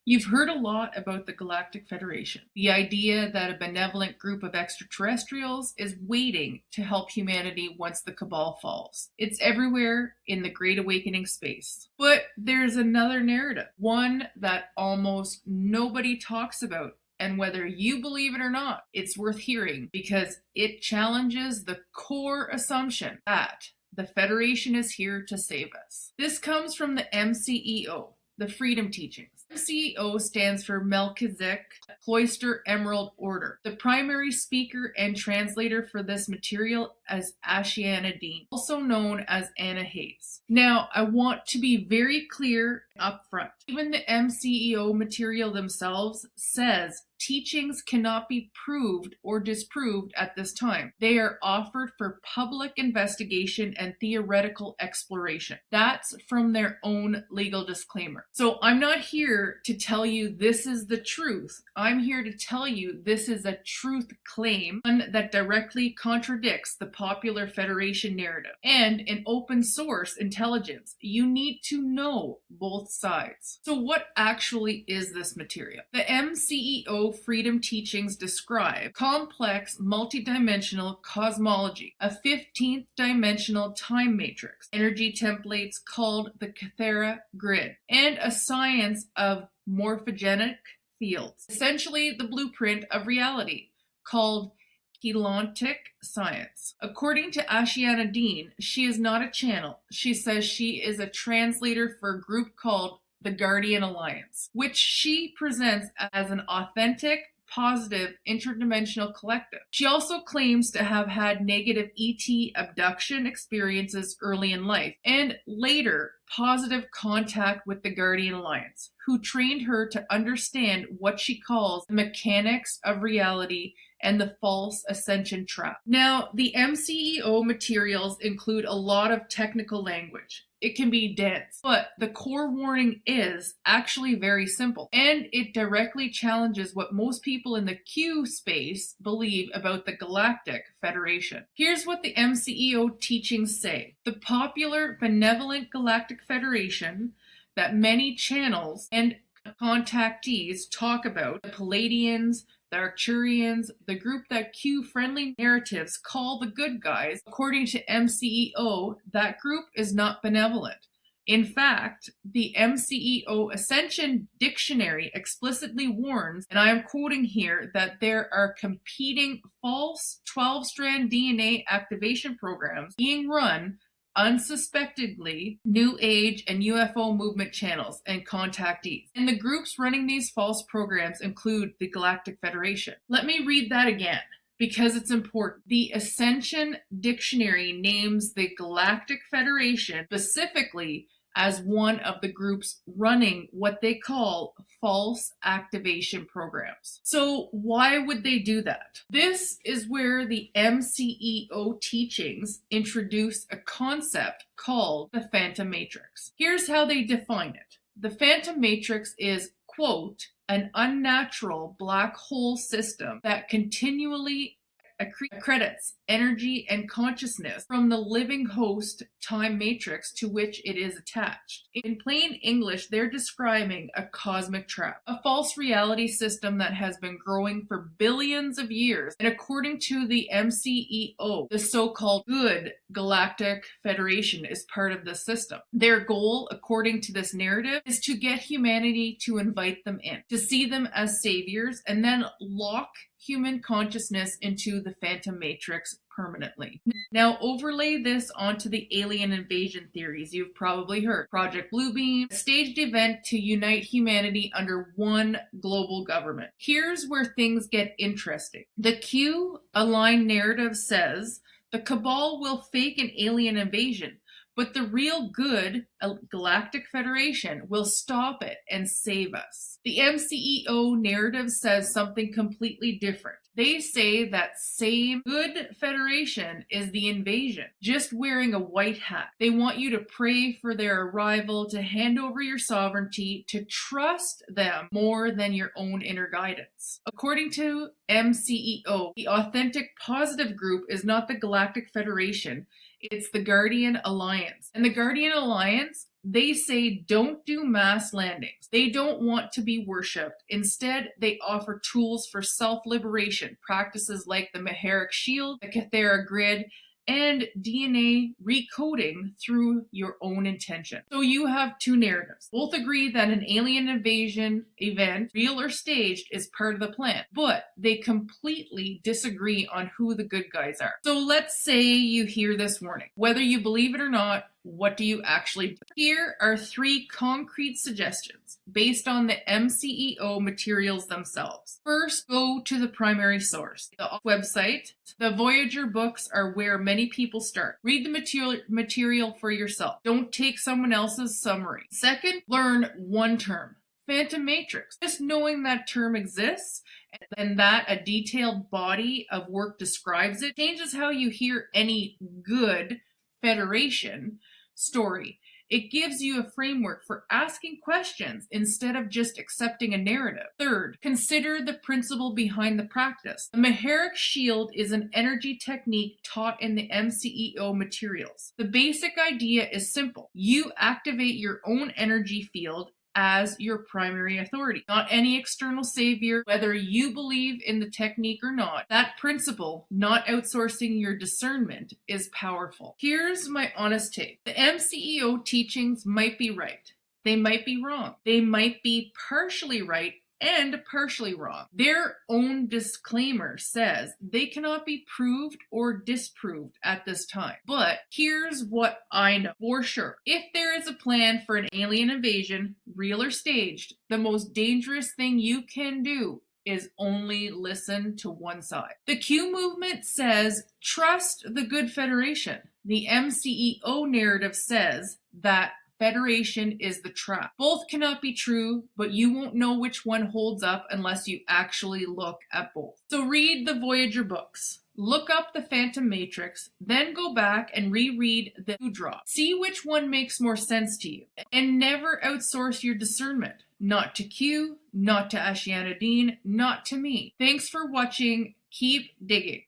You've heard a lot about the Galactic Federation, the idea that a benevolent group of extraterrestrials is waiting to help humanity once the cabal falls. It's everywhere in the Great Awakening space. But there's another narrative, one that almost nobody talks about. And whether you believe it or not, it's worth hearing because it challenges the core assumption that the Federation is here to save us. This comes from the MCEO, the Freedom Teachings. MCEO stands for Melchizedek Cloister Emerald Order. The primary speaker and translator for this material is Ashayana Deane, also known as Anna Hayes. Now, I want to be very clear up front. Even the MCEO material themselves says teachings cannot be proved or disproved at this time. They are offered for public investigation and theoretical exploration. That's from their own legal disclaimer. So I'm not here to tell you this is the truth. I'm here to tell you this is a truth claim, one that directly contradicts the popular Federation narrative. And in open source intelligence, you need to know both sides. So what actually is this material? The MCEO Freedom Teachings describe complex multidimensional cosmology, a 15th dimensional time matrix, energy templates called the Cathera grid, and a science of morphogenic fields, essentially the blueprint of reality, called Galactic science. According to Ashayana Deane, she is not a channel. She says she is a translator for a group called the Guardian Alliance, which she presents as an authentic, positive, interdimensional collective. She also claims to have had negative ET abduction experiences early in life and later positive contact with the Guardian Alliance, who trained her to understand what she calls the mechanics of reality and the false ascension trap. Now, the MCEO materials include a lot of technical language. It can be dense, but the core warning is actually very simple, and it directly challenges what most people in the Q space believe about the Galactic Federation. Here's what the MCEO teachings say. The popular benevolent Galactic Federation that many channels and contactees talk about, the Palladians, the Arcturians, the group that Q-friendly narratives call the good guys, according to MCEO, that group is not benevolent. In fact, the MCEO Ascension Dictionary explicitly warns, and I am quoting here, that there are competing false 12-strand DNA activation programs being run unsuspectingly New Age and UFO movement channels and contactees. And the groups running these false programs include the Galactic Federation. Let me read that again because it's important. The Ascension Dictionary names the Galactic Federation specifically as one of the groups running what they call false activation programs. So why would they do that? This is where the MCEO teachings introduce a concept called the Phantom Matrix. Here's how they define it. The Phantom Matrix is, quote, an unnatural black hole system that continually accredits energy and consciousness from the living host time matrix to which it is attached. In plain English, they're describing a cosmic trap, a false reality system that has been growing for billions of years. And according to the MCEO, the so-called good Galactic Federation is part of this system. Their goal, according to this narrative, is to get humanity to invite them in, to see them as saviors, and then lock human consciousness into the Phantom Matrix permanently. Now overlay this onto the alien invasion theories you've probably heard. Project Bluebeam, a staged event to unite humanity under one global government. Here's where things get interesting. The Q-aligned narrative says the cabal will fake an alien invasion, but the real good Galactic Federation will stop it and save us. The MCEO narrative says something completely different. They say that same good Federation is the invasion, just wearing a white hat. They want you to pray for their arrival, to hand over your sovereignty, to trust them more than your own inner guidance. According to MCEO, the authentic positive group is not the Galactic Federation, it's the Guardian Alliance. And the Guardian Alliance They say don't do mass landings. They don't want to be worshipped. Instead, they offer tools for self-liberation, practices like the Maharic Shield, the Cathera Grid, and DNA recoding through your own intention. So you have two narratives. Both agree that an alien invasion event, real or staged, is part of the plan, but they completely disagree on who the good guys are. So let's say you hear this warning. Whether you believe it or not, what do you actually do? Here are 3 concrete suggestions based on the MCEO materials themselves. First, go to the primary source, the website. The Voyager books are where many people start. Read the material for yourself. Don't take someone else's summary. Second, learn one term. Phantom Matrix. Just knowing that term exists and that a detailed body of work describes it changes how you hear any good Federation story. It gives you a framework for asking questions instead of just accepting a narrative. Third, consider the principle behind the practice. The Maharic Shield is an energy technique taught in the MCEO materials. The basic idea is simple. You activate your own energy field as your primary authority, not any external savior, whether you believe in the technique or not. That principle, not outsourcing your discernment, is powerful. Here's my honest take. The MCEO teachings might be right. They might be wrong. They might be partially right and partially wrong. Their own disclaimer says they cannot be proved or disproved at this time. But here's what I know for sure. If there is a plan for an alien invasion, real or staged, the most dangerous thing you can do is only listen to one side. The Q movement says, trust the good Federation. The MCEO narrative says that Federation is the trap. Both cannot be true, but you won't know which one holds up unless you actually look at both. So read the Voyager books. Look up the Phantom Matrix, then go back and reread the Drop. See which one makes more sense to you. And never outsource your discernment. Not to Q, not to Ashayana Deane, not to me. Thanks for watching. Keep digging.